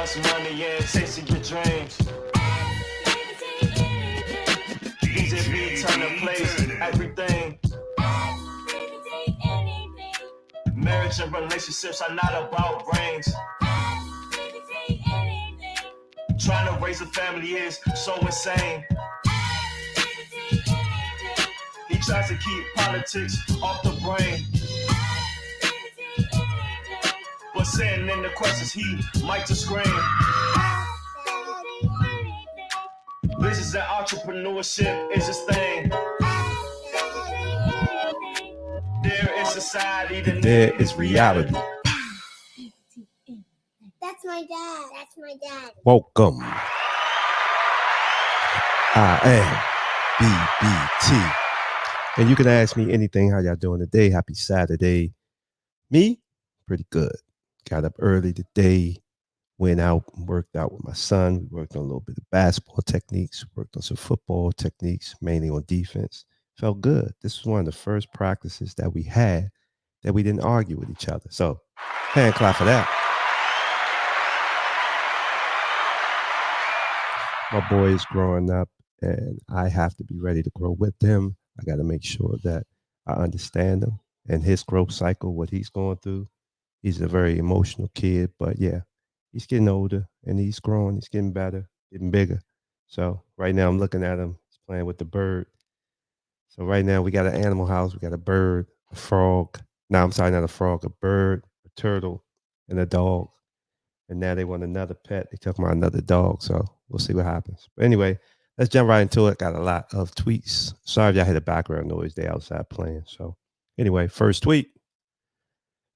plus money and chasing your dreams. DJ B turn to place everything. Marriage and relationships are not about rings. Trying to raise a family is so insane. He tries to keep politics off the brain. But sitting in the questions, he might just scream. Business and entrepreneurship is his thing. There is society, then there is reality. That's my dad. That's my dad. Welcome. I am BBT. And you can ask me anything. How y'all doing today? Happy Saturday. Me? Pretty good. Got up early today. Went out and worked out with my son. We worked on a little bit of basketball techniques. Worked on some football techniques, mainly on defense. Felt good. This was one of the first practices that we had that we didn't argue with each other. So, hand clap for that. My boy is growing up, and I have to be ready to grow with him. I got to make sure that I understand him and his growth cycle, what he's going through. He's a very emotional kid, but yeah, he's getting older and he's growing. He's getting better, getting bigger. So right now I'm looking at him. He's playing with the bird. So right now we got an animal house. We got a bird, a frog. No, I'm sorry, not a frog, a bird, a turtle, and a dog. And now they want another pet. They talking about another dog. So we'll see what happens. But anyway, let's jump right into it. Got a lot of tweets. Sorry if y'all hear the background noise. They outside playing. So anyway, first tweet.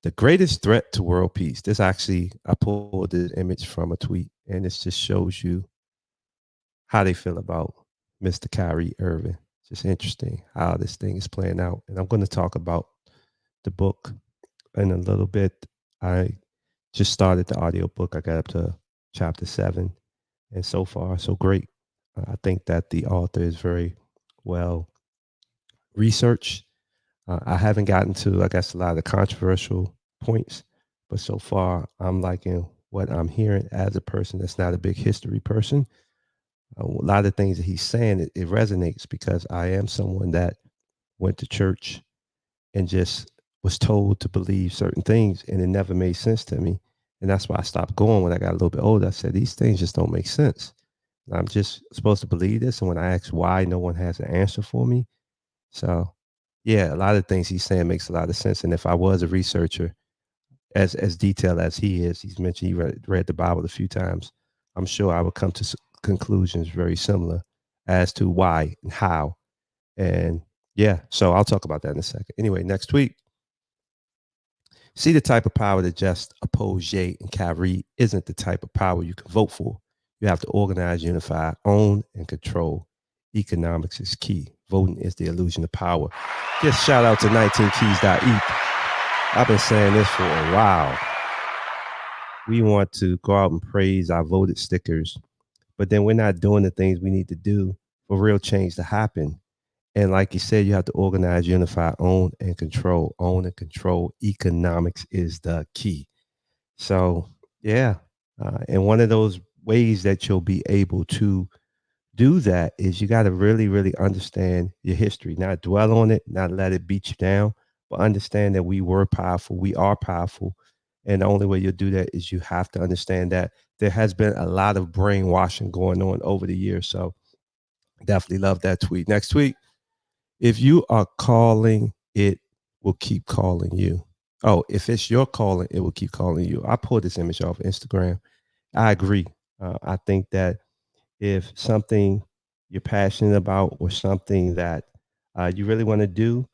The greatest threat to world peace. This actually, I pulled this image from a tweet, and it just shows you how they feel about Mr. Kyrie Irving. It's just interesting how this thing is playing out. And I'm going to talk about the book in a little bit. I just started the audiobook. I got up to chapter 7, and so far, so great. I think that the author is very well researched. I haven't gotten to, I guess, a lot of the controversial points, but so far, I'm liking what I'm hearing as a person that's not a big history person. A lot of things that he's saying, it resonates because I am someone that went to church and just was told to believe certain things, and it never made sense to me. And that's why I stopped going when I got a little bit older. I said, these things just don't make sense. And I'm just supposed to believe this. And when I ask why, no one has an answer for me. So, yeah, a lot of things he's saying makes a lot of sense. And if I was a researcher, as detailed as he is, he's mentioned he read the Bible a few times, I'm sure I would come to conclusions very similar as to why and how. And yeah, so I'll talk about that in a second. Anyway, next tweet. See, the type of power that just oppose Ye and Kyrie isn't the type of power you can vote for. You have to organize, unify, own, and control. Economics is key. Voting is the illusion of power. Just shout out to 19keys.eth. I've been saying this for a while. We want to go out and praise our voted stickers, but then we're not doing the things we need to do for real change to happen. And like you said, you have to organize, unify, own, and control. Own and control. Economics is the key. So, yeah. And one of those ways that you'll be able to do that is you got to really, really understand your history, not dwell on it, not let it beat you down, but understand that we were powerful. We are powerful. And the only way you'll do that is you have to understand that there has been a lot of brainwashing going on over the years. So definitely love that tweet. Next tweet. If you are calling, it will keep calling you. Oh, if it's your calling, it will keep calling you. I pulled this image off Instagram. I agree. I think that if something you're passionate about or something that you really want to do,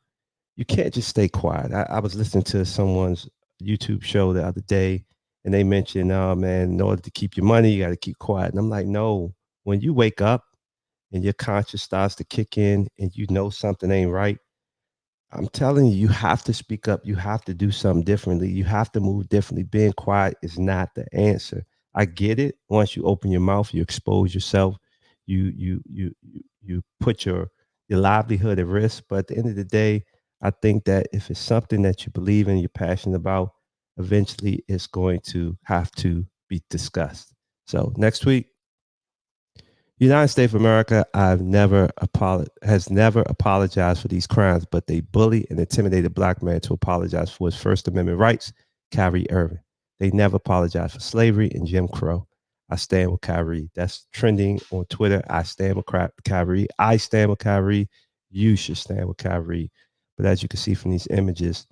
you can't just stay quiet. I was listening to someone's YouTube show the other day, and they mentioned, oh, man, in order to keep your money, you got to keep quiet. And I'm like, no, when you wake up, and your conscience starts to kick in and you know something ain't right, I'm telling you, you have to speak up. You have to do something differently. You have to move differently. Being quiet is not the answer. I get it. Once you open your mouth, you expose yourself. You put your livelihood at risk. But at the end of the day, I think that if it's something that you believe in, you're passionate about, eventually it's going to have to be discussed. So next week, United States of America has never apologized for these crimes, but they bully and intimidate a black man to apologize for his First Amendment rights, Kyrie Irving. They never apologized for slavery and Jim Crow. I stand with Kyrie. That's trending on Twitter. I stand with Kyrie. I stand with Kyrie. You should stand with Kyrie. But as you can see from these images,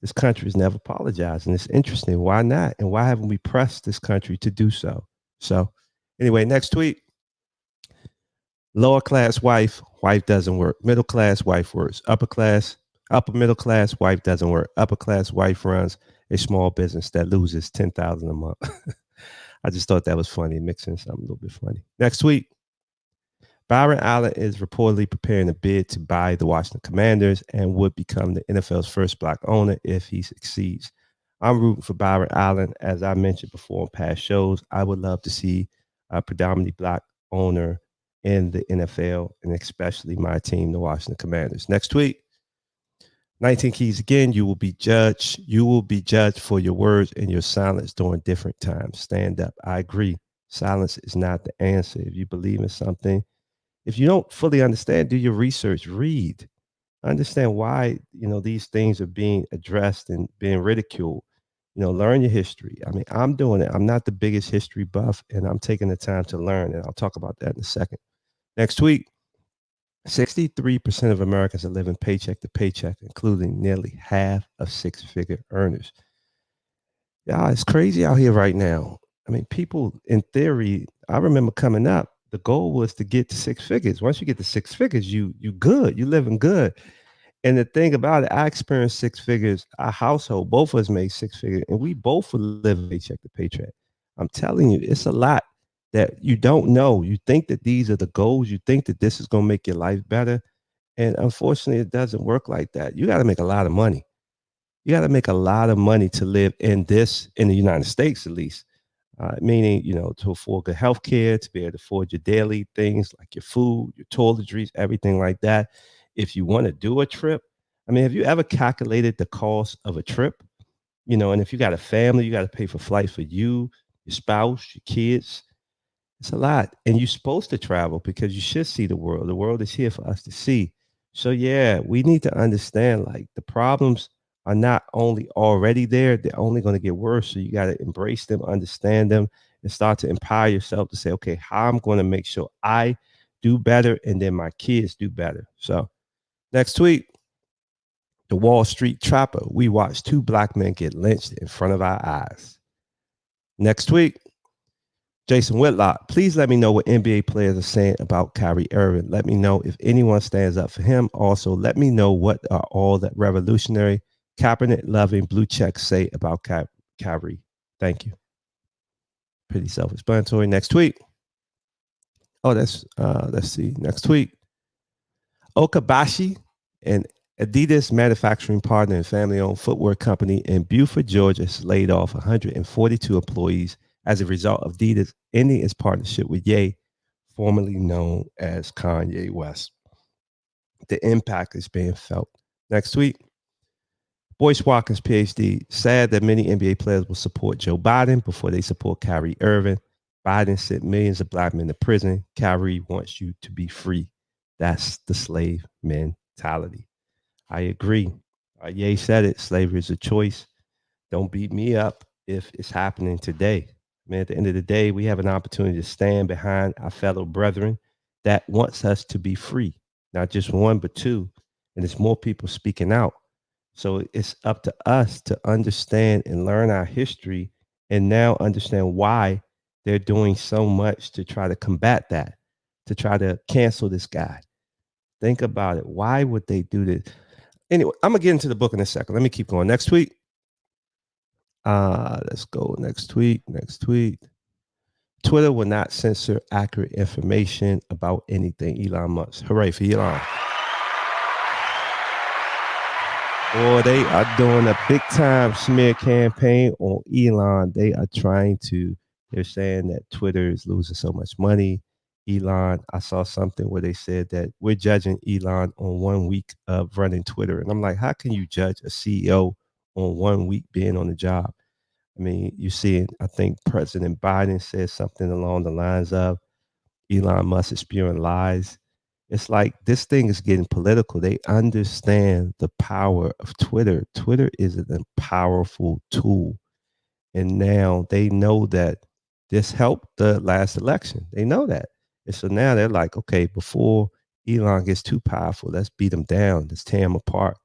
this country has never apologized. And it's interesting. Why not? And why haven't we pressed this country to do so? So anyway, next tweet. Lower class wife doesn't work. Middle class wife works. Upper middle class wife doesn't work. Upper class wife runs a small business that loses $10,000 a month. I just thought that was funny, mixing something a little bit funny. Next week, Byron Allen is reportedly preparing a bid to buy the Washington Commanders and would become the NFL's first black owner if he succeeds. I'm rooting for Byron Allen. As I mentioned before in past shows, I would love to see a predominantly black owner in the NFL, and especially my team, the Washington Commanders. Next week, 19 keys again. You will be judged. You will be judged for your words and your silence during different times. Stand up. I agree. Silence is not the answer. If you believe in something, if you don't fully understand, do your research, read, understand why, these things are being addressed and being ridiculed. Learn your history. I mean, I'm doing it. I'm not the biggest history buff, and I'm taking the time to learn, and I'll talk about that in a second. Next week, 63% of Americans are living paycheck to paycheck, including nearly half of six-figure earners. Yeah, it's crazy out here right now. I mean, people, in theory, I remember coming up, the goal was to get to six figures. Once you get to six figures, you good, you living good. And the thing about it, I experienced six figures. Our household, both of us made six figures, and we both would live paycheck to paycheck. I'm telling you, it's a lot that you don't know. You think that these are the goals. You think that this is going to make your life better. And unfortunately, it doesn't work like that. You got to make a lot of money. You got to make a lot of money to live in the United States, at least. Meaning, to afford good health care, to be able to afford your daily things like your food, your toiletries, everything like that. If you want to do a trip, I mean, have you ever calculated the cost of a trip? And if you got a family, you got to pay for flights for you, your spouse, your kids. It's a lot. And you're supposed to travel because you should see the world. The world is here for us to see. So, yeah, we need to understand like the problems are not only already there, they're only going to get worse. So, you got to embrace them, understand them, and start to empower yourself to say, okay, how I'm going to make sure I do better and then my kids do better. So, next tweet, the Wall Street Trapper. We watched two black men get lynched in front of our eyes. Next week, Jason Whitlock, please let me know what NBA players are saying about Kyrie Irving. Let me know if anyone stands up for him. Also, let me know what are all that revolutionary, Kaepernick-loving blue checks say about Kyrie. Thank you. Pretty self-explanatory. Next tweet. Oh, let's see. Next tweet. Okabashi, an Adidas manufacturing partner and family-owned footwear company in Beaufort, Georgia, has laid off 142 employees as a result of Adidas ending its partnership with Ye, formerly known as Kanye West. The impact is being felt. Next week, Boyce Watkins, PhD, sad that many NBA players will support Joe Biden before they support Kyrie Irving. Biden sent millions of black men to prison. Kyrie wants you to be free. That's the slave mentality. I agree. Ye said it. Slavery is a choice. Don't beat me up if it's happening today. Man, at the end of the day, we have an opportunity to stand behind our fellow brethren that wants us to be free, not just one, but two. And there's more people speaking out. So it's up to us to understand and learn our history and now understand why they're doing so much to try to combat that, to try to cancel this guy. Think about it. Why would they do this? Anyway, I'm gonna get into the book in a second. Let me keep going. Next tweet. Let's go. Next tweet. Twitter will not censor accurate information about anything. Elon Musk. Hooray for Elon. Boy, they are doing a big time smear campaign on Elon. They're saying that Twitter is losing so much money. Elon, I saw something where they said that we're judging Elon on 1 week of running Twitter. And I'm like, how can you judge a CEO on 1 week being on the job? I mean, you see, I think President Biden said something along the lines of Elon Musk is spewing lies. It's like this thing is getting political. They understand the power of Twitter. Twitter is a powerful tool. And now they know that this helped the last election. They know that. And so now they're like, okay, before Elon gets too powerful, let's beat him down, let's tear him apart.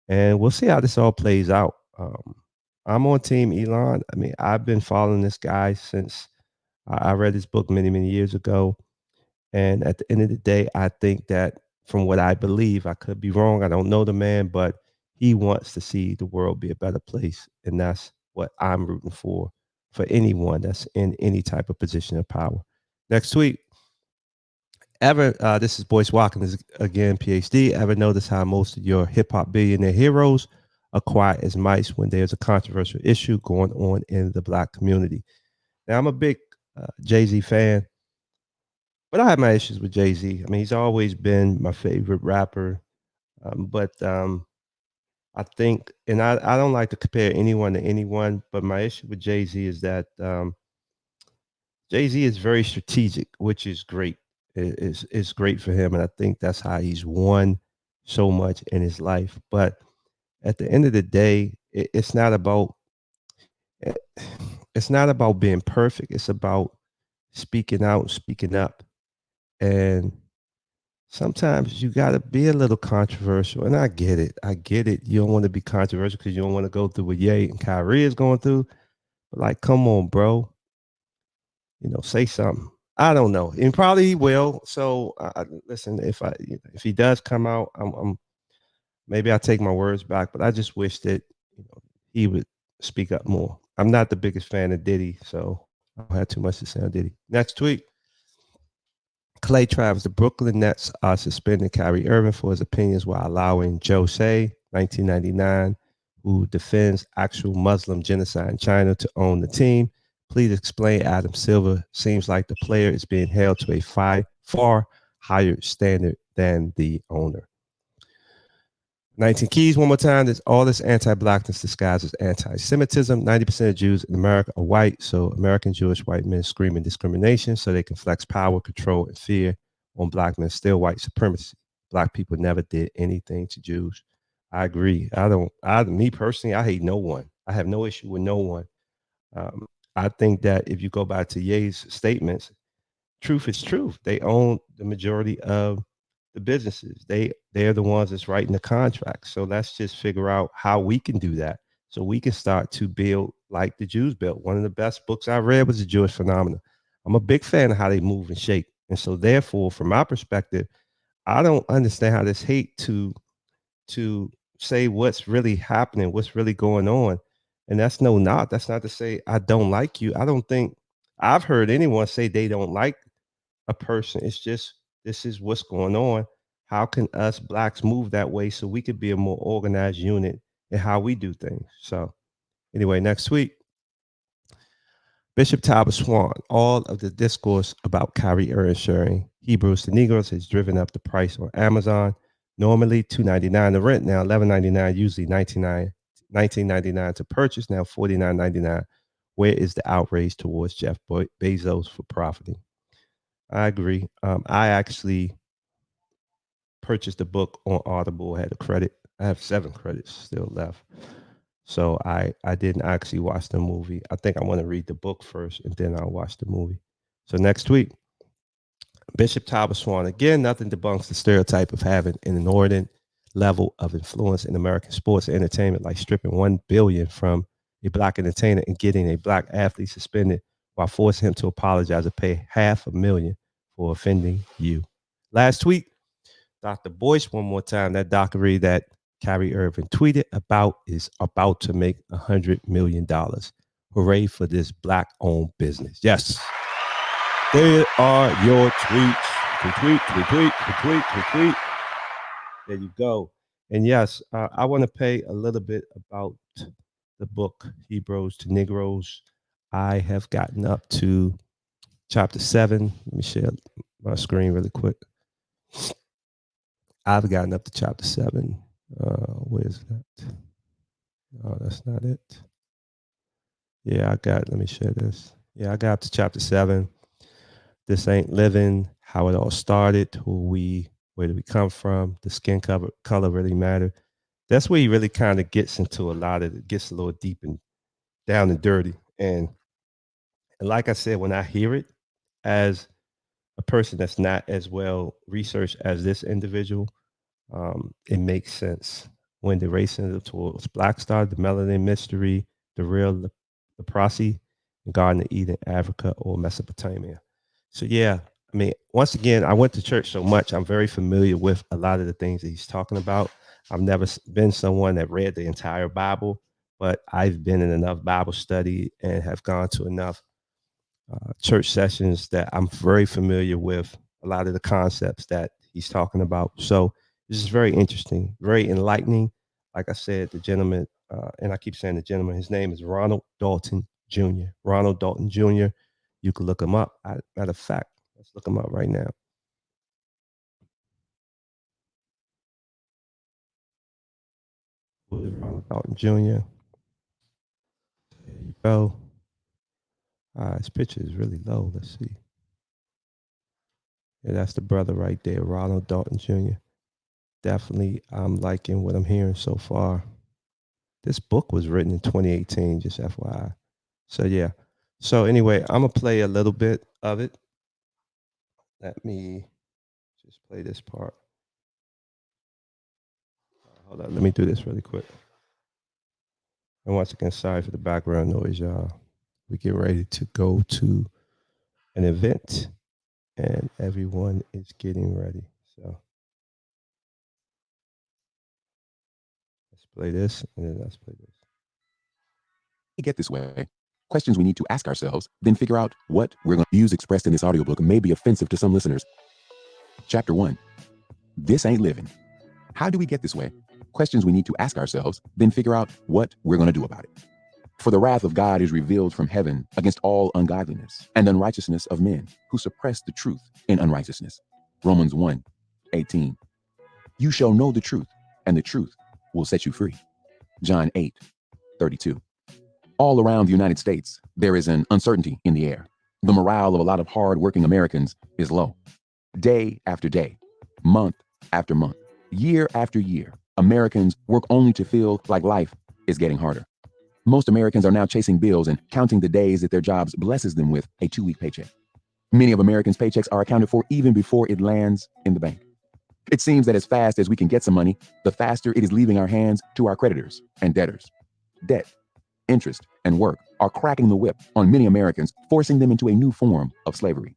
And we'll see how this all plays out. I'm on team Elon. I mean, I've been following this guy since I read his book many, many years ago. And at the end of the day, I think that from what I believe, I could be wrong. I don't know the man, but he wants to see the world be a better place. And that's what I'm rooting for anyone that's in any type of position of power. Next tweet. This is Boyce Watkins again, PhD. Ever notice how most of your hip hop billionaire heroes are quiet as mice when there's a controversial issue going on in the black community? Now, I'm a big Jay-Z fan, but I have my issues with Jay-Z. I mean, he's always been my favorite rapper. But I think, and I don't like to compare anyone to anyone, but my issue with Jay-Z is that Jay-Z is very strategic, which is great. It's great for him. And I think that's how he's won so much in his life. But at the end of the day, it's not about eh, it's not about being perfect. It's about speaking out, speaking up. And sometimes you got to be a little controversial. And I get it. I get it. You don't want to be controversial because you don't want to go through what Ye and Kyrie is going through. But like, come on, bro. Say something. I don't know, and probably he will. So, listen, if he does come out, I'm maybe I take my words back. But I just wish that he would speak up more. I'm not the biggest fan of Diddy, so I don't have too much to say on Diddy. Next tweet. Clay Travis, the Brooklyn Nets are suspending Kyrie Irving for his opinions while allowing Joe Shea, 1999, who defends actual Muslim genocide in China, to own the team. Please explain, Adam Silver. Seems like the player is being held to a far higher standard than the owner. 19 keys, one more time. There's all this anti-blackness disguised as anti-Semitism. 90% of Jews in America are white, so American Jewish white men screaming discrimination so they can flex power, control, and fear on black men. Still white supremacy. Black people never did anything to Jews. I agree. Me personally, I hate no one. I have no issue with no one. I think that if you go back to Ye's statements, truth is truth. They own the majority of the businesses. They're the ones that's writing the contracts. So let's just figure out how we can do that so we can start to build like the Jews built. One of the best books I read was The Jewish Phenomena. I'm a big fan of how they move and shape. And so therefore, from my perspective, I don't understand how this hate to say what's really happening, what's really going on. And that's not to say I don't like you. I don't think I've heard anyone say they don't like a person. It's just this is what's going on. How can us blacks move that way so we could be a more organized unit in how we do things? So anyway, next week, Bishop Talbot Swan, all of the discourse about Kyrie Irving sharing Hebrews to Negroes has driven up the price on Amazon. Normally $2.99 to rent, now $11.99, usually $19.99 to purchase, now $49.99. Where is the outrage towards Jeff Bezos for profiting? I agree. I actually purchased the book on Audible. I had a credit. I have 7 credits still left. So I didn't actually watch the movie. I think I want to read the book first and then I'll watch the movie. So next week, Bishop Talbot Swan. Again, nothing debunks the stereotype of having an inordinate level of influence in American sports and entertainment, like stripping $1 billion from a black entertainer and getting a black athlete suspended while forcing him to apologize and pay $500,000 for offending you. Last week, Dr. Boyce, one more time, that documentary that Kyrie Irving tweeted about is about to make $100 million. Hooray for this black-owned business. Yes. There are your tweets. Retweet. There you go. And yes, I want to pay a little bit about the book, Hebrews to Negroes. I have gotten up to chapter 7. Let me share my screen really quick. I've gotten up to chapter 7. Where's that? Oh, that's not it. Yeah, let me share this. Yeah, I got up to chapter 7. This ain't living, how it all started, where do we come from, the color really matter. That's where he really kind of gets into a lot of it, gets a little deep and down and dirty. And like I said, when I hear it as a person that's not as well researched as this individual, it makes sense when the racing towards Black Star, the Melanin Mystery, the real Leprosy, Garden of Eden, Africa, or Mesopotamia. So yeah, I mean, once again, I went to church so much, I'm very familiar with a lot of the things that he's talking about. I've never been someone that read the entire Bible, but I've been in enough Bible study and have gone to enough church sessions that I'm very familiar with a lot of the concepts that he's talking about. So this is very interesting, very enlightening. Like I said, the gentleman, and I keep saying the gentleman, his name is Ronald Dalton Jr. Ronald Dalton Jr. You can look him up. Matter of fact, let's look him up right now. Ronald Dalton Jr. There you go. His picture is really low. Let's see. Yeah, that's the brother right there, Ronald Dalton Jr. Definitely, I'm liking what I'm hearing so far. This book was written in 2018, just FYI. So yeah. So anyway, I'm gonna play a little bit of it. Let me just play this part. Hold on, let me do this really quick. And once again, sorry for the background noise, y'all. We get ready to go to an event, and everyone is getting ready. So let's play this, and then let's play this. Get this way. Questions we need to ask ourselves, then figure out what we're going to use expressed in this audiobook may be offensive to some listeners. Chapter 1. This ain't living. How do we get this way? Questions we need to ask ourselves, then figure out what we're going to do about it. For the wrath of God is revealed from heaven against all ungodliness and unrighteousness of men who suppress the truth in unrighteousness. Romans 1:18. You shall know the truth, and the truth will set you free. John 8:32. All around the United States, there is an uncertainty in the air. The morale of a lot of hard-working Americans is low. Day after day, month after month, year after year, Americans work only to feel like life is getting harder. Most Americans are now chasing bills and counting the days that their jobs blesses them with a 2-week paycheck. Many of Americans' paychecks are accounted for even before it lands in the bank. It seems that as fast as we can get some money, the faster it is leaving our hands to our creditors and debtors. Debt, interest, and work are cracking the whip on many Americans, forcing them into a new form of slavery.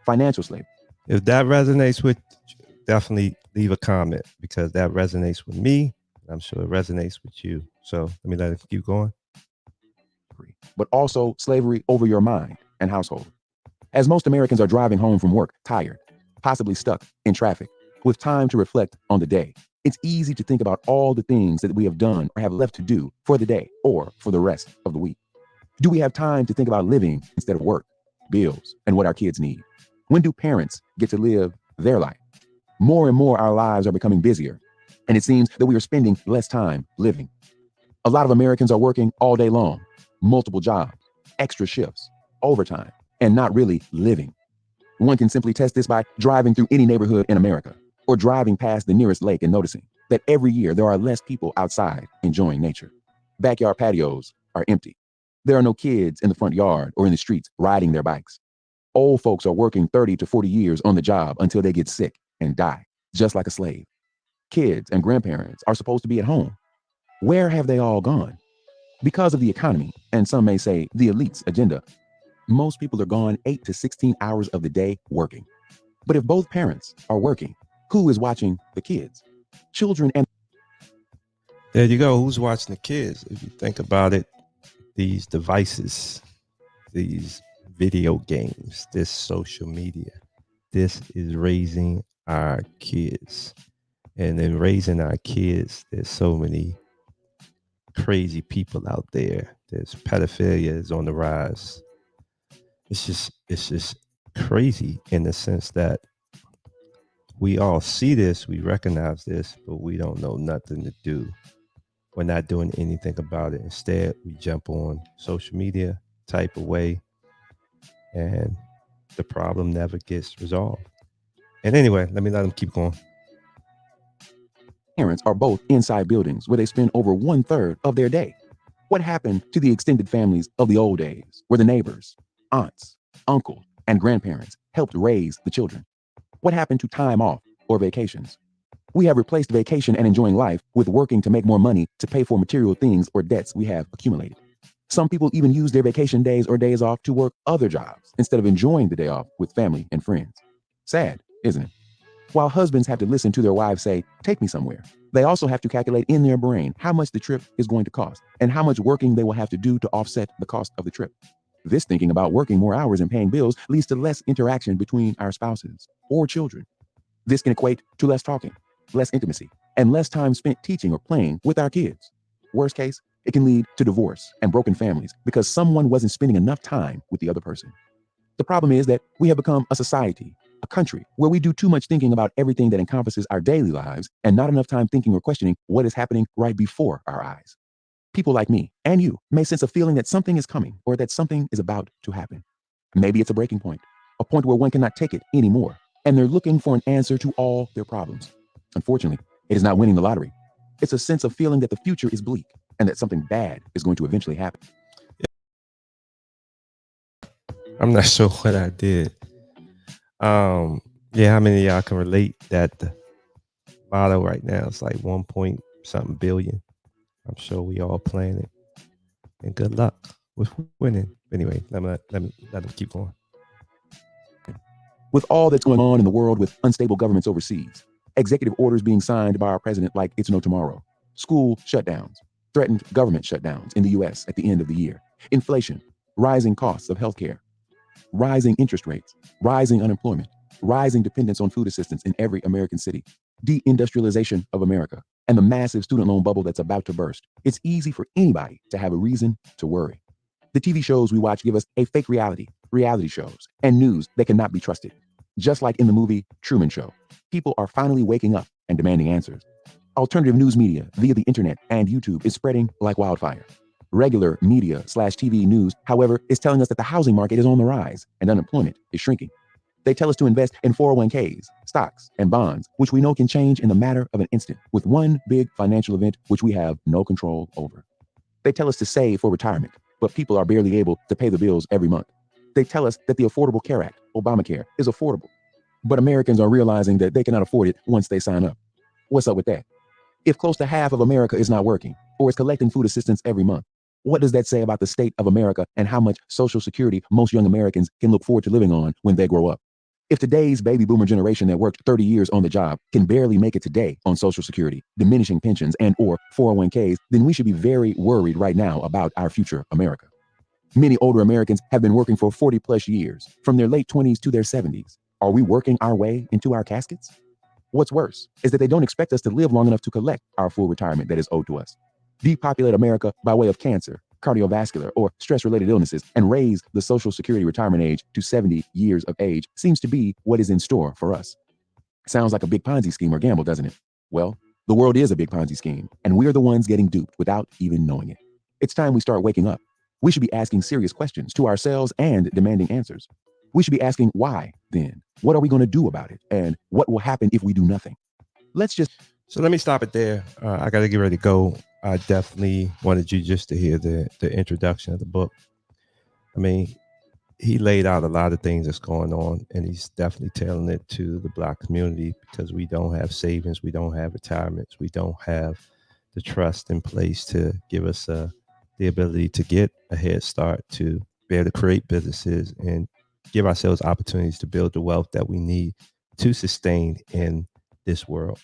Financial slavery. If that resonates with you, definitely leave a comment because that resonates with me. I'm sure it resonates with you. So let me let it keep going. But also slavery over your mind and household. As most Americans are driving home from work tired, possibly stuck in traffic, with time to reflect on the day, it's easy to think about all the things that we have done or have left to do for the day or for the rest of the week. Do we have time to think about living instead of work, bills, and what our kids need? When do parents get to live their life? More and more, our lives are becoming busier, and it seems that we are spending less time living. A lot of Americans are working all day long, multiple jobs, extra shifts, overtime, and not really living. One can simply test this by driving through any neighborhood in America or driving past the nearest lake and noticing that every year there are less people outside enjoying nature. Backyard patios are empty. There are no kids in the front yard or in the streets riding their bikes. Old folks are working 30 to 40 years on the job until they get sick and die, just like a slave. Kids and grandparents are supposed to be at home. Where have they all gone? Because of the economy, and some may say the elite's agenda, most people are gone 8 to 16 hours of the day working. But if both parents are working, who is watching the kids? Children and There you go. Who's watching the kids? If you think about it, these devices, these video games, this social media, this is raising our kids. And in raising our kids, there's so many crazy people out there. There's pedophilia is on the rise. It's just crazy in the sense that we all see this, we recognize this, but we don't know nothing to do. we're not doing anything about it. Instead, we jump on social media, type away, and the problem never gets resolved. And anyway, let me let him keep going. Parents are both inside buildings where they spend over 1/3 of their day. What happened to the extended families of the old days, where the neighbors, aunts, uncles, and grandparents helped raise the children? What happened to time off or vacations? We have replaced vacation and enjoying life with working to make more money to pay for material things or debts we have accumulated. Some people even use their vacation days or days off to work other jobs instead of enjoying the day off with family and friends. Sad, isn't it? While husbands have to listen to their wives say, "Take me somewhere," they also have to calculate in their brain how much the trip is going to cost and how much working they will have to do to offset the cost of the trip. This thinking about working more hours and paying bills leads to less interaction between our spouses or children. This can equate to less talking, less intimacy, and less time spent teaching or playing with our kids. Worst case, it can lead to divorce and broken families because someone wasn't spending enough time with the other person. The problem is that we have become a society, a country, where we do too much thinking about everything that encompasses our daily lives and not enough time thinking or questioning what is happening right before our eyes. People like me and you may sense a feeling that something is coming or that something is about to happen. Maybe it's a breaking point, a point where one cannot take it anymore, and they're looking for an answer to all their problems. Unfortunately, it is not winning the lottery. It's a sense of feeling that the future is bleak and that something bad is going to eventually happen. I'm not sure what I did. Yeah, how many of y'all can relate that the motto right now is like 1 point something billion? I'm sure we all playing it. And good luck with winning. Anyway, let him keep going. With all that's going on in the world with unstable governments overseas, executive orders being signed by our president like it's no tomorrow, school shutdowns, threatened government shutdowns in the US at the end of the year, inflation, rising costs of healthcare, rising interest rates, rising unemployment, rising dependence on food assistance in every American city, deindustrialization of America, and the massive student loan bubble that's about to burst, it's easy for anybody to have a reason to worry. The TV shows we watch give us a fake reality shows, and news that cannot be trusted. Just like in the movie Truman Show, people are finally waking up and demanding answers. Alternative news media via the internet and YouTube is spreading like wildfire. Regular media/TV news, however, is telling us that the housing market is on the rise and unemployment is shrinking. They tell us to invest in 401ks, stocks, and bonds, which we know can change in the matter of an instant with one big financial event which we have no control over. They tell us to save for retirement, but people are barely able to pay the bills every month. They tell us that the Affordable Care Act, Obamacare, is affordable, but Americans are realizing that they cannot afford it once they sign up. What's up with that? If close to half of America is not working or is collecting food assistance every month, what does that say about the state of America and how much Social Security most young Americans can look forward to living on when they grow up? If today's baby boomer generation that worked 30 years on the job can barely make it today on Social Security, diminishing pensions and or 401ks, then we should be very worried right now about our future America. Many older Americans have been working for 40 plus years, from their late 20s to their 70s. Are we working our way into our caskets? What's worse is that they don't expect us to live long enough to collect our full retirement that is owed to us. Depopulate America by way of cancer, cardiovascular, or stress-related illnesses, and raise the Social Security retirement age to 70 years of age seems to be what is in store for us. Sounds like a big Ponzi scheme or gamble, doesn't it? Well, the world is a big Ponzi scheme, and we're the ones getting duped without even knowing it. It's time we start waking up. We should be asking serious questions to ourselves and demanding answers. We should be asking why, then? What are we going to do about it? And what will happen if we do nothing? So let me stop it there. I got to get ready to go. I definitely wanted you just to hear the introduction of the book. I mean, he laid out a lot of things that's going on, and he's definitely telling it to the Black community because we don't have savings, we don't have retirements, we don't have the trust in place to give us the ability to get a head start, to be able to create businesses and give ourselves opportunities to build the wealth that we need to sustain in this world.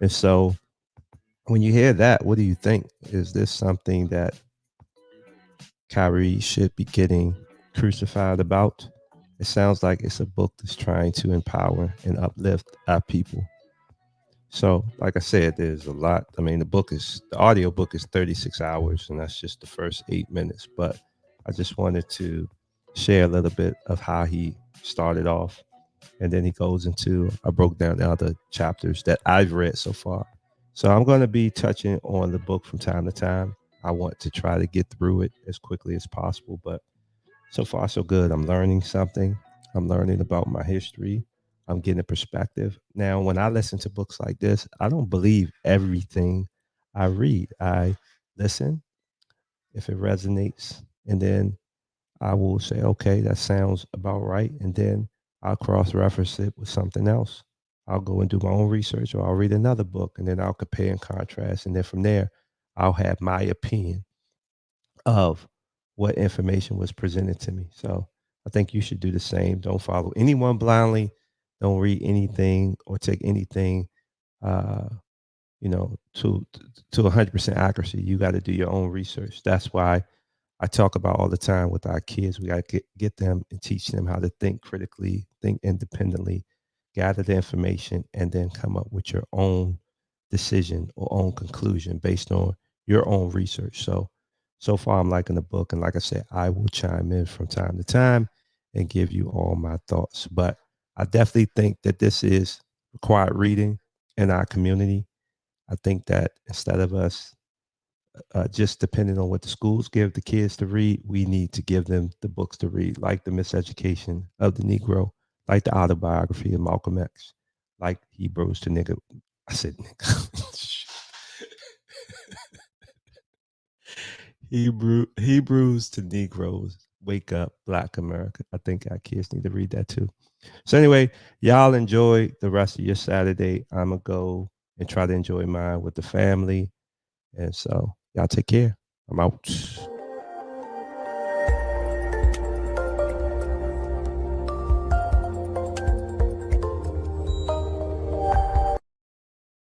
And so when you hear that, what do you think? Is this something that Kyrie should be getting crucified about? It sounds like it's a book that's trying to empower and uplift our people. So, like I said, there's a lot. I mean, the audiobook is 36 hours, and that's just the first 8 minutes. But I just wanted to share a little bit of how he started off. And then he goes into, I broke down the other chapters that I've read so far. So I'm going to be touching on the book from time to time. I want to try to get through it as quickly as possible, but so far so good. I'm learning something. I'm learning about my history. I'm getting a perspective. Now, when I listen to books like this, I don't believe everything I read. I listen if it resonates, and then I will say, okay, that sounds about right. And then I'll cross reference it with something else. I'll go and do my own research, or I'll read another book, and then I'll compare and contrast. And then from there, I'll have my opinion of what information was presented to me. So I think you should do the same. Don't follow anyone blindly. Don't read anything or take anything, uh, to 100% accuracy. You got to do your own research. That's why I talk about all the time with our kids. We got to get them and teach them how to think critically, think independently, gather the information, and then come up with your own decision or own conclusion based on your own research. So far, I'm liking the book. And like I said, I will chime in from time to time and give you all my thoughts. But I definitely think that this is required reading in our community. I think that instead of us just depending on what the schools give the kids to read, we need to give them the books to read, like The Miseducation of the Negro, like the autobiography of Malcolm X, like Hebrews to Nigga. I said nigga. Hebrews to Negroes. Wake up, Black America. I think our kids need to read that too. So anyway, y'all enjoy the rest of your Saturday. I'm gonna go and try to enjoy mine with the family. And so y'all take care. I'm out.